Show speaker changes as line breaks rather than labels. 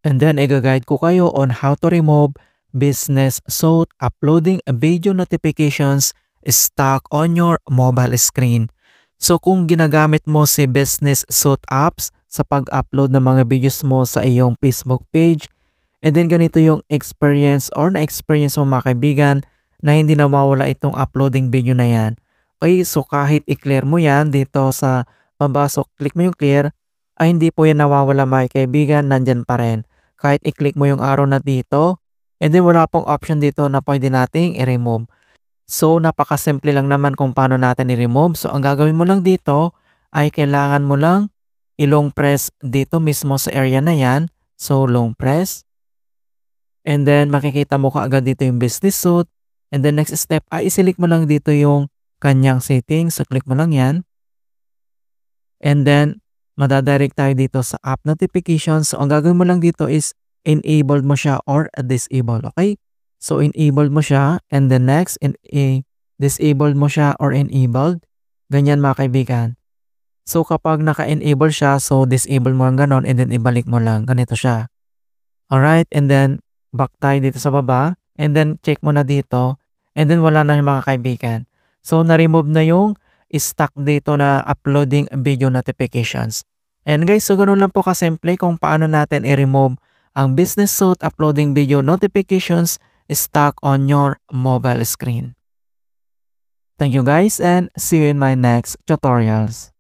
And then i-guide ko kayo on how to remove business suite uploading video notifications stuck on your mobile screen. So kung ginagamit mo si business suite apps sa pag-upload ng mga videos mo sa iyong Facebook page, and then ganito yung experience or na-experience mo mga kaibigan na hindi na mawala itong uploading video na yan. Okay, so kahit i-clear mo yan dito sa pabasok, click mo yung clear, ay hindi po yan nawawala mga kaibigan, nandyan pa rin. Kahit i-click mo yung arrow na dito, and then wala pong option dito na pwede nating i-remove. So napakasimple lang naman kung paano natin i-remove. So ang gagawin mo lang dito ay kailangan mo lang i-long press dito mismo sa area na yan. So long press. And then makikita mo kaagad dito yung business suite. And then next step ay i-select mo lang dito yung kanyang settings. So click mo lang yan. And then madadirect tayo dito sa app notifications. So ang gagawin mo lang dito is enabled mo siya or disable. Okay? So enabled mo siya and then next disabled mo siya or enabled. Ganyan mga kaibigan. So kapag naka-enable siya, so disable mo lang ganon and then ibalik mo lang. Ganito siya. Alright, and then back tayo dito sa baba and then check mo na dito and then wala na yung mga kaibigan. So na-remove na yung stuck dito na uploading video notifications. And guys, so ganun lang po kasimple kung paano natin i-remove ang business suite uploading video notifications stuck on your mobile screen. Thank you guys and see you in my next tutorials.